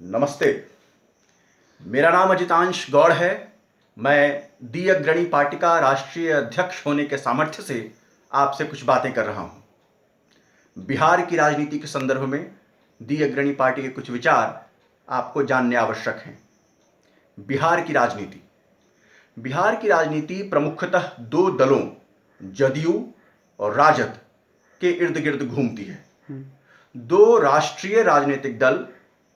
नमस्ते। मेरा नाम अजितांश गौड़ है। मैं दी अग्रणी पार्टी का राष्ट्रीय अध्यक्ष होने के सामर्थ्य से आपसे कुछ बातें कर रहा हूं। बिहार की राजनीति के संदर्भ में दी अग्रणी पार्टी के कुछ विचार आपको जानने आवश्यक हैं। बिहार की राजनीति प्रमुखतः दो दलों जदयू और राजद के इर्द गिर्द घूमती है। दो राष्ट्रीय राजनीतिक दल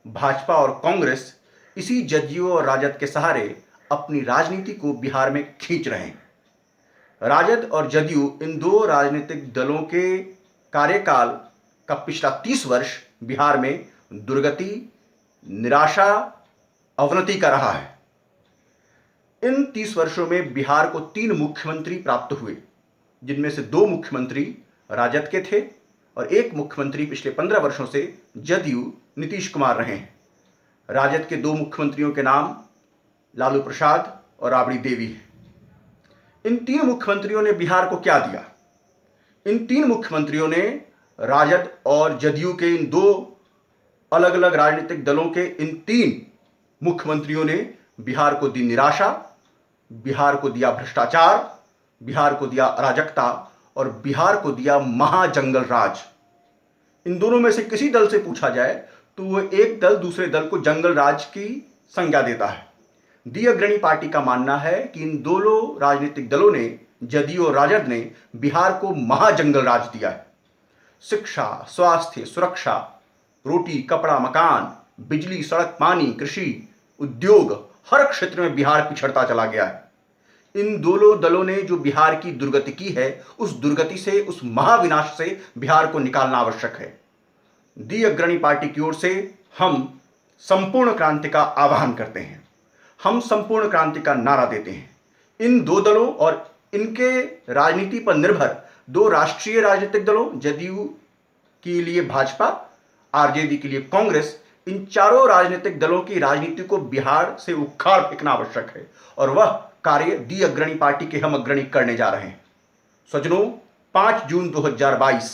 भाजपा और कांग्रेस इसी जदयू और राजद के सहारे अपनी राजनीति को बिहार में खींच रहे हैं। राजद और जदयू इन दो राजनीतिक दलों के कार्यकाल का पिछला 30 वर्ष बिहार में दुर्गति, निराशा, अवनति का रहा है। इन 30 वर्षों में बिहार को 3 मुख्यमंत्री प्राप्त हुए, जिनमें से 2 मुख्यमंत्री राजद के थे और 1 मुख्यमंत्री पिछले 15 वर्षों से जदयू नीतीश कुमार रहे हैं। राजद के 2 मुख्यमंत्रियों के नाम लालू प्रसाद और राबड़ी देवी हैं। इन 3 मुख्यमंत्रियों ने बिहार को क्या दिया? इन 3 मुख्यमंत्रियों ने राजद और जदयू के इन 2 अलग अलग राजनीतिक दलों के इन 3 मुख्यमंत्रियों ने बिहार को दी निराशा, बिहार को दिया भ्रष्टाचार, बिहार को दिया अराजकता और बिहार को दिया महाजंगल राज। इन दोनों में से किसी दल से पूछा जाए तो वह एक दल दूसरे दल को जंगल राज की संज्ञा देता है। दी अग्रणी पार्टी का मानना है कि इन दोनों राजनीतिक दलों ने, जदयू और राजद ने, बिहार को महाजंगल राज दिया है। शिक्षा, स्वास्थ्य, सुरक्षा, रोटी, कपड़ा, मकान, बिजली, सड़क, पानी, कृषि, उद्योग, हर क्षेत्र में बिहार पिछड़ता चला गया है। इन दोनों दलों ने जो बिहार की दुर्गति की है, उस दुर्गति से, उस महाविनाश से बिहार को निकालना आवश्यक है। दी अग्रणी पार्टी की ओर से हम संपूर्ण क्रांति का आह्वान करते हैं। हम संपूर्ण क्रांति का नारा देते हैं। इन 2 दलों और इनके राजनीति पर निर्भर 2 राष्ट्रीय राजनीतिक दलों, जदयू के लिए भाजपा, आरजेडी के लिए कांग्रेस, इन चारों राजनीतिक दलों की राजनीति को बिहार से उखाड़ फेंकना आवश्यक है और वह कार्य दी अग्रणी पार्टी के हम अग्रणी करने जा रहे हैं। सज्जनों, 5 जून 2022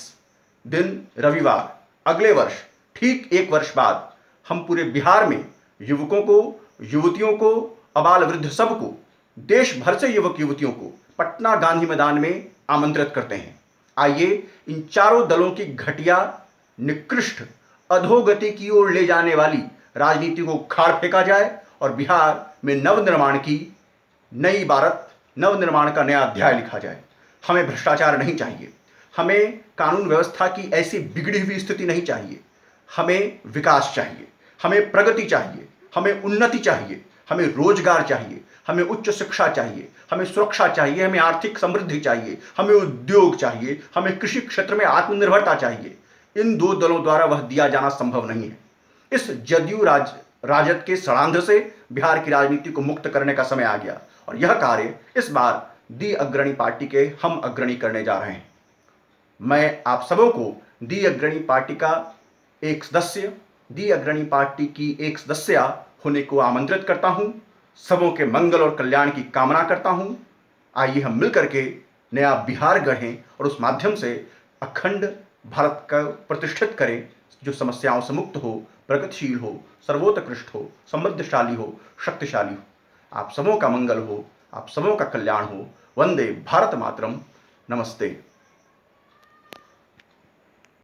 दिन रविवार, अगले वर्ष ठीक 1 वर्ष बाद हम पूरे बिहार में युवकों को, युवतियों को, अबाल वृद्ध सबको, देश भर से युवक युवतियों को पटना गांधी मैदान में आमंत्रित करते हैं। आइए इन चारों दलों की घटिया, निकृष्ट, अधोगति की ओर ले जाने वाली राजनीति को उखाड़ फेंका जाए और बिहार में नवनिर्माण की नई इबारत, नवनिर्माण का नया अध्याय लिखा जाए। हमें भ्रष्टाचार नहीं चाहिए, हमें कानून व्यवस्था की ऐसी बिगड़ी हुई स्थिति नहीं चाहिए। हमें विकास चाहिए, हमें प्रगति चाहिए, हमें उन्नति चाहिए, हमें रोजगार चाहिए, हमें उच्च शिक्षा चाहिए, हमें सुरक्षा चाहिए, हमें आर्थिक समृद्धि चाहिए, हमें उद्योग चाहिए, हमें कृषि क्षेत्र में आत्मनिर्भरता चाहिए। इन 2 दलों द्वारा वह दिया जाना संभव नहीं है। इस जदयू राजद के षड्यंत्र से बिहार की राजनीति को मुक्त करने का समय आ गया और यह कार्य इस बार दी अग्रणी पार्टी के हम अग्रणी करने जा रहे हैं। मैं आप सबों को दी अग्रणी पार्टी का एक सदस्य, दी अग्रणी पार्टी की एक सदस्या होने को आमंत्रित करता हूं। सबों के मंगल और कल्याण की कामना करता हूं। आइए हम मिलकर के नया बिहार गढ़ें और उस माध्यम से अखंड भारत का प्रतिष्ठित करें, जो समस्याओं से मुक्त हो, प्रगतिशील हो, सर्वोत्कृष्ट हो, समृद्धशाली हो, शक्तिशाली हो। आप सबों का मंगल हो, आप सबों का कल्याण हो। वंदे भारत मातरम। नमस्ते।